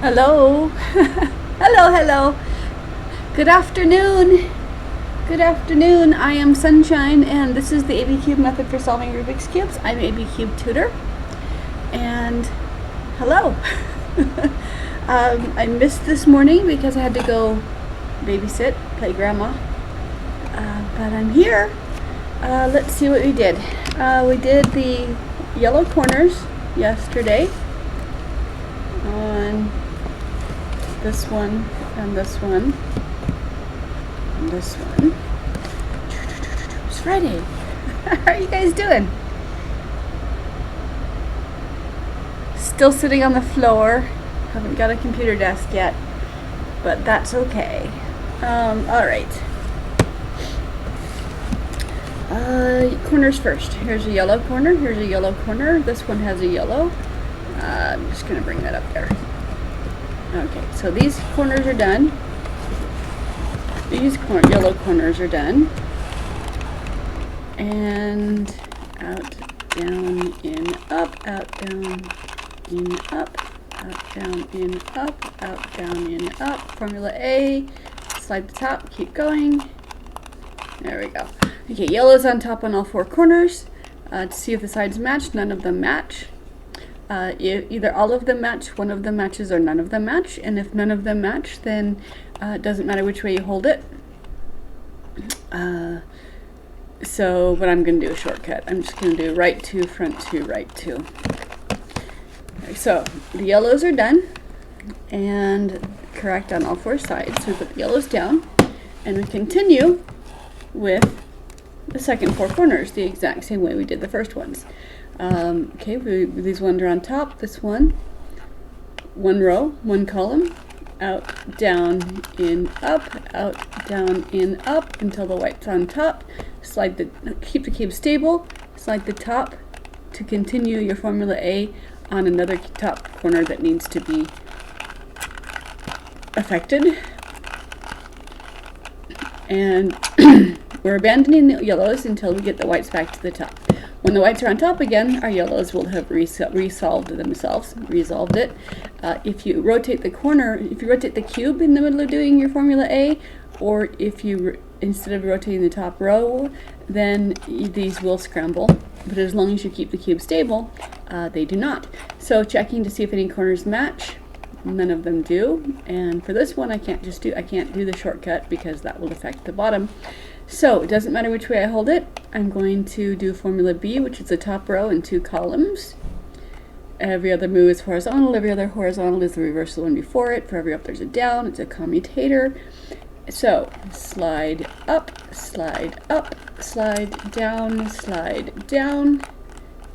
Hello. Hello. Good afternoon. Good afternoon. I am Sunshine, and this is the ABCube method for solving Rubik's Cubes. I'm ABCube tutor, and hello. I missed this morning because I had to go babysit, play grandma, but I'm here. Let's see what we did. We did the yellow corners yesterday on this one and this one and this one. It's Friday. How are you guys doing? Still sitting on the floor. Haven't got a computer desk yet, but that's okay. All right. Corners first. Here's a yellow corner. Here's a yellow corner. This one has a yellow. I'm just going to bring that up there. Okay, so these corners are done. These yellow corners are done. And out, down, in, up, out, down, in, up, out, down, in, up, out, down, in, up. Formula A, slide the top, keep going. There we go. Okay, yellow's on top on all four corners. To see if the sides match, none of them match. Either all of them match, one of them matches, or none of them match. And if none of them match, then it doesn't matter which way you hold it. So, but I'm going to do a shortcut. I'm just going to do right 2, front 2, right 2. Okay, so, the yellows are done and correct on all four sides. So we put the yellows down and we continue with the second four corners the exact same way we did the first ones. Okay, these ones are on top. This one row, one column, out, down, in, up, out, down, in, up until the white's on top. Keep the cube stable. Slide the top to continue your formula A on another top corner that needs to be affected. And we're abandoning the yellows until we get the whites back to the top. When the whites are on top again, our yellows will have resolved it. If you rotate the cube in the middle of doing your formula A, or if you, instead of rotating the top row, then these will scramble. But as long as you keep the cube stable, they do not. So checking to see if any corners match. None of them do, and for this one I can't do the shortcut because that will affect the bottom. So it doesn't matter which way I hold it. I'm going to do formula B, which is the top row and 2 columns. Every other move is horizontal. Every other horizontal is the reverse of the one before it. For every up there's a down. It's a commutator. So slide up, slide down,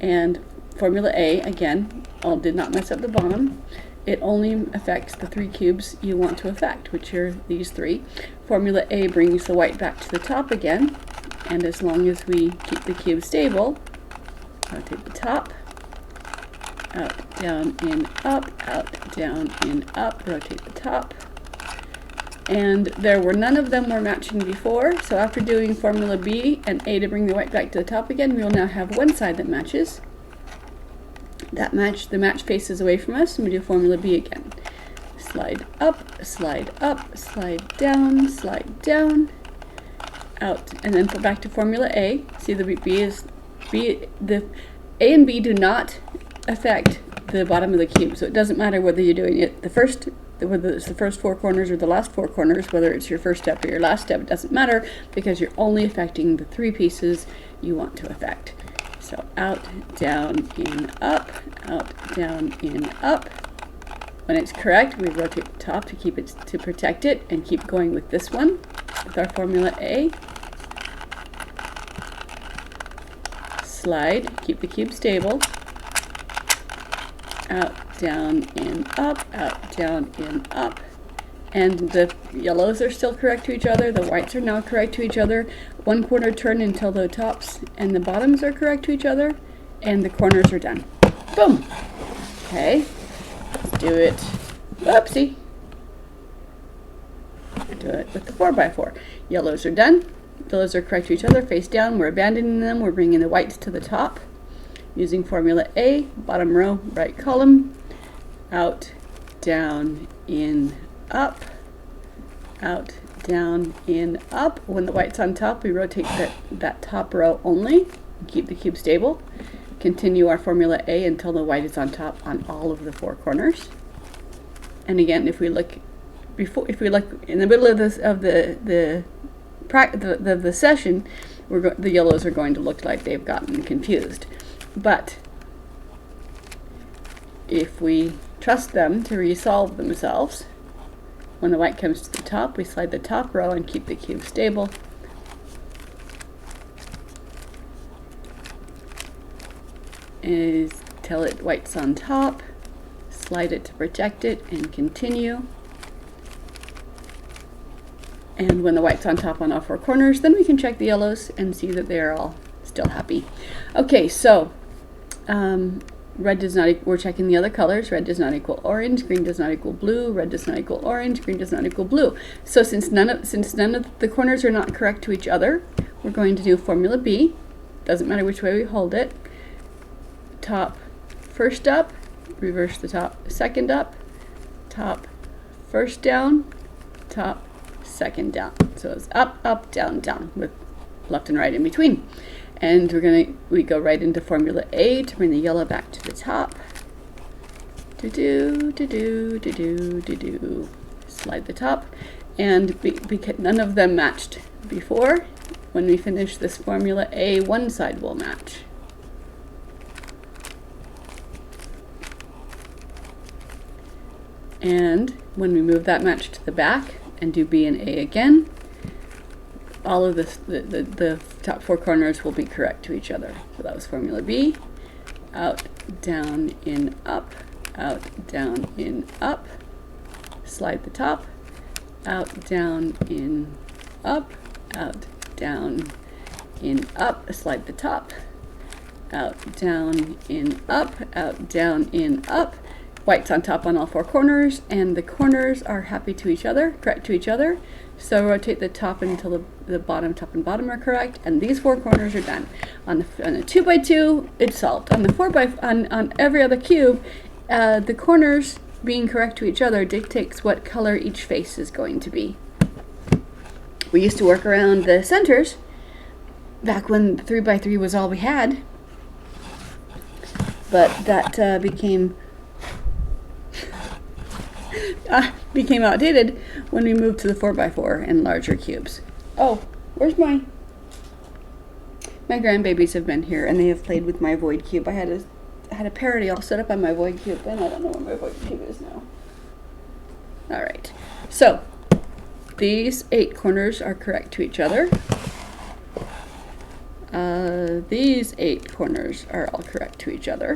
and formula A again. Did not mess up the bottom. It only affects the 3 cubes you want to affect, which are these 3. Formula A brings the white back to the top again, and as long as we keep the cube stable, rotate the top, out, down, in, up, out, down, in, up, rotate the top. And none of them were matching before, so after doing formula B and A to bring the white back to the top again, we will now have one side that matches. The match faces away from us, and we do formula B again. Slide up, slide down, out, and then put back to formula A. See, the A and B do not affect the bottom of the cube, so it doesn't matter whether you're doing it whether it's the first 4 corners or the last 4 corners, whether it's your first step or your last step, it doesn't matter because you're only affecting the 3 pieces you want to affect. So out, down, in, up, out, down, in, up. When it's correct, we rotate the top to protect it, and keep going with this one with our formula A. Slide, keep the cube stable. Out, down, in, up, out, down, in, up. And the yellows are still correct to each other. The whites are now correct to each other. One corner turn until the tops and the bottoms are correct to each other, and the corners are done. Boom. Okay, let's do it. Whoopsie. Do it with the 4x4. Yellows are done. Those are correct to each other, face down. We're abandoning them. We're bringing the whites to the top using formula A. Bottom row, right column, out, down, in, up, out, down, in, up. When the white's on top, we rotate that top row only, keep the cube stable. Continue our formula A until the white is on top on all of the 4 corners. And again, if we look in the middle of the session, the yellows are going to look like they've gotten confused. But if we trust them to resolve themselves, when the white comes to the top, we slide the top row and keep the cube stable. And tell it white's on top, slide it to protect it, and continue. And when the white's on top on all 4 corners, then we can check the yellows and see that they're all still happy. Okay, so red does not, we're checking the other colors. Red does not equal orange, green does not equal blue, red does not equal orange, green does not equal blue. So since none of the corners are not correct to each other, we're going to do formula B. Doesn't matter which way we hold it. Top first up, reverse the top second up, top first down, top second down. So it's up, up, down, down, with left and right in between. And we go right into formula A to bring the yellow back to the top. Slide the top. And because none of them matched before, when we finish this formula A, one side will match. And when we move that match to the back and do B and A again, all of the top 4 corners will be correct to each other. So that was formula B. Out, down, in, up, out, down, in, up. Slide the top. Out, down, in, up, out, down, in, up. Slide the top. Out, down, in, up, out, down, in, up. White's on top on all 4 corners, and the corners are happy to each other, correct to each other. So rotate the top until the bottom, top and bottom are correct, and these 4 corners are done. On the 2x2, it's solved. On the 4x on every other cube, the corners being correct to each other dictates what color each face is going to be. We used to work around the centers back when 3x3 was all we had, but that became outdated when we moved to the 4x4 and larger cubes. Oh, where's my grandbabies have been here and they have played with my void cube. I had a parody all set up on my void cube, and I don't know where my void cube is now. All right, so these 8 corners are correct to each other. These 8 corners are all correct to each other.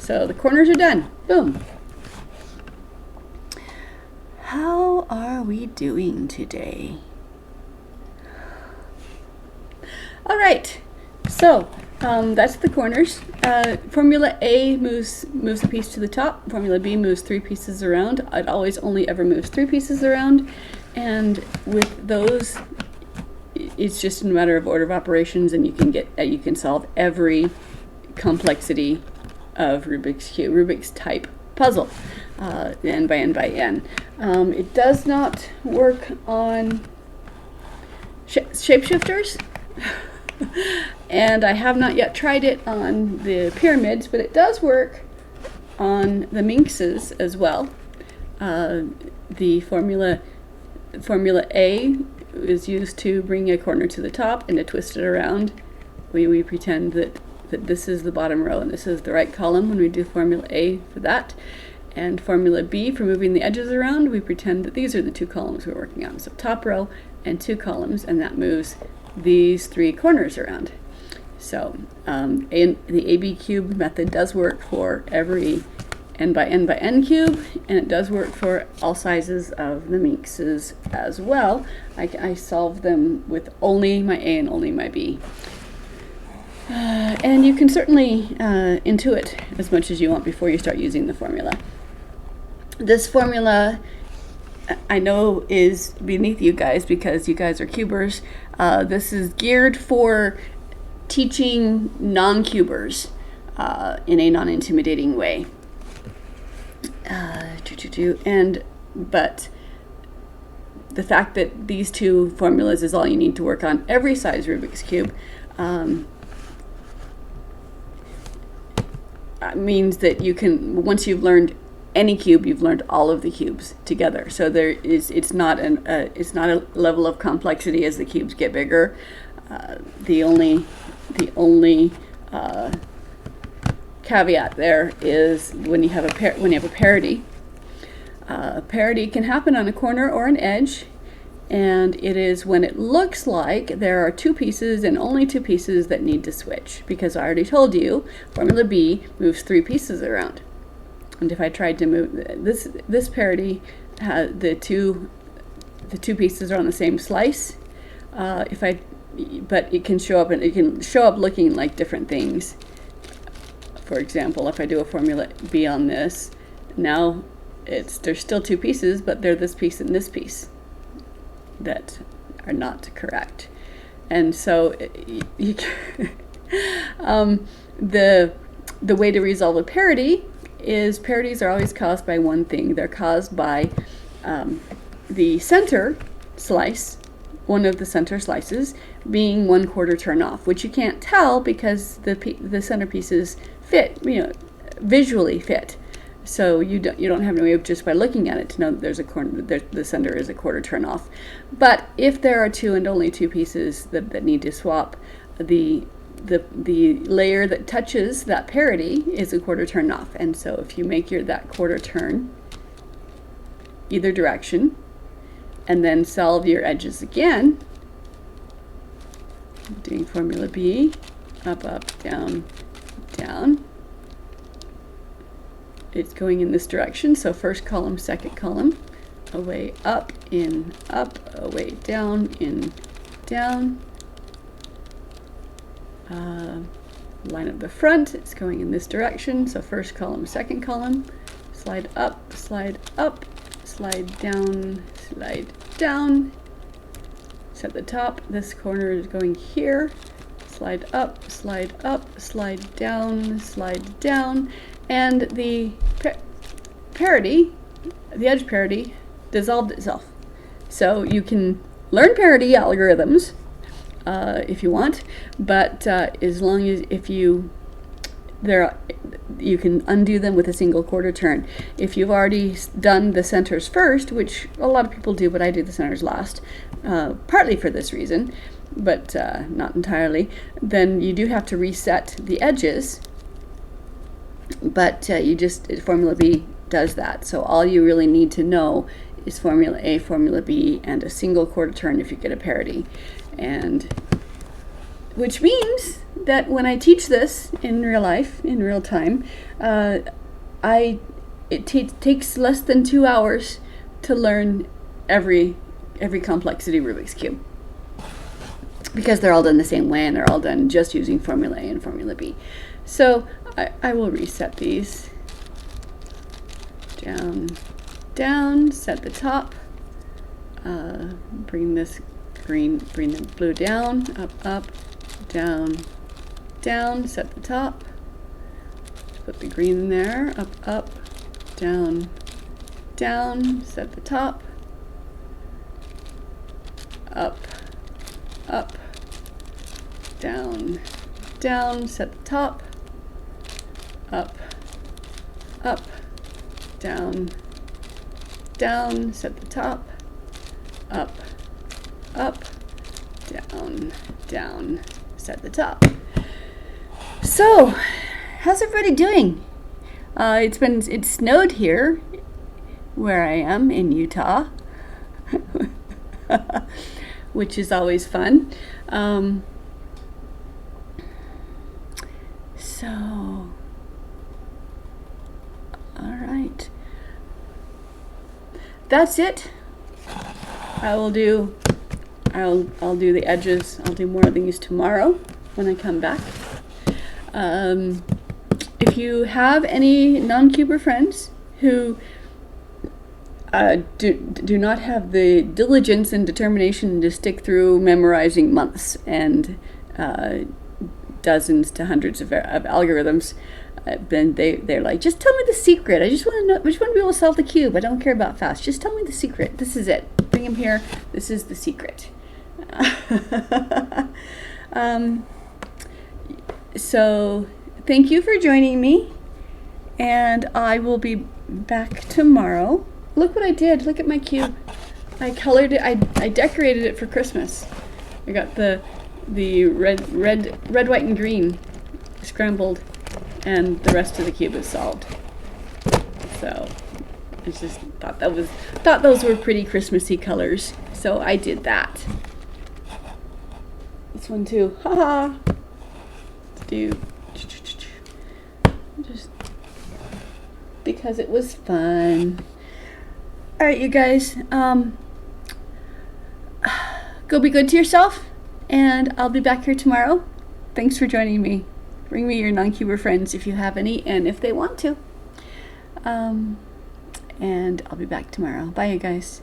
So the corners are done. Boom. How are we doing today? All right, so that's the corners. Formula A moves a piece to the top. Formula B moves 3 pieces around. It always only ever moves 3 pieces around, and with those, it's just a matter of order of operations, and you can solve every complexity of Rubik's Cube, Rubik's type puzzle, n by n by n. It does not work on shapeshifters, and I have not yet tried it on the pyramids, but it does work on the minxes as well. The formula A is used to bring a corner to the top and to twist it around. We pretend that this is the bottom row and this is the right column when we do formula A for that. And formula B, for moving the edges around, we pretend that these are the 2 columns we're working on. So top row and 2 columns, and that moves these 3 corners around. So the ABCube method does work for every n by n cube, and it does work for all sizes of the minxes as well. I solve them with only my A and only my B. And you can certainly intuit as much as you want before you start using the formula. This formula, I know, is beneath you guys because you guys are cubers. This is geared for teaching non-cubers in a non-intimidating way. But the fact that these two formulas is all you need to work on every size Rubik's Cube means that you can, once you've learned any cube, you've learned all of the cubes together. So it's not a level of complexity as the cubes get bigger. The only caveat there is when you have a parity. Parity can happen on a corner or an edge, and it is when it looks like there are two pieces and only two pieces that need to switch, because I already told you formula B moves three pieces around. And if I tried to move this parity, the two pieces are on the same slice. But it can show up looking like different things. For example, if I do a formula B on this, now there's still two pieces, but they're this piece and this piece that are not correct. And so the way to resolve a parity is parities are always caused by one thing. They're caused by the center slice, one of the center slices, being 1/4 turn off, which you can't tell because the center pieces fit, visually fit. So you don't have any way of just by looking at it to know that there's a corner, the center is a 1/4 turn off. But if there are two and only two pieces that need to swap, the layer that touches that parity is a 1/4 turn off. And so if you make that 1/4 turn either direction and then solve your edges again, doing formula B, up, down, down, it's going in this direction. So first column, second column, away up, in, up, away down, in, down. Line up the front, it's going in this direction. So first column, second column, slide up, slide down, set the top. This corner is going here. Slide up, slide down, and the parity, the edge parity, dissolved itself. So you can learn parity algorithms if you want, but as long as you can undo them with a single 1/4 turn. If you've already done the centers first, which a lot of people do, but I do the centers last, partly for this reason, but not entirely, then you do have to reset the edges, but formula B does that. So all you really need to know is formula A, formula B, and a single 1/4 turn if you get a parity. And which means that when I teach this in real life, in real time, it takes less than 2 hours to learn every complexity Rubik's Cube, because they're all done the same way and they're all done just using formula A and formula B. So I will reset these. Down, set the top, bring the blue down, up, down, set the top, put the green in there, up, down, set the top, up, down, set the top, up, down, set the top, up, down, set the top. So, how's everybody doing? It snowed here where I am in Utah, which is always fun. So, all right. That's it. I'll do the edges. I'll do more of these tomorrow when I come back. If you have any non-cuber friends who do not have the diligence and determination to stick through memorizing months and dozens to hundreds of algorithms, Then they're like, just tell me the secret. I just want to know, which one to be able to solve the cube. I don't care about fast. Just tell me the secret. This is it. Bring him here. This is the secret. So thank you for joining me, and I will be back tomorrow. Look what I did. Look at my cube. I colored it. I decorated it for Christmas. I got the red, white, and green scrambled, and the rest of the cube is solved. So I just thought those were pretty Christmassy colors. So I did that. This one too. Haha. Let's do just because it was fun. All right, you guys. Go be good to yourself, and I'll be back here tomorrow. Thanks for joining me. Bring me your non-cuber friends if you have any, and if they want to. And I'll be back tomorrow. Bye, you guys.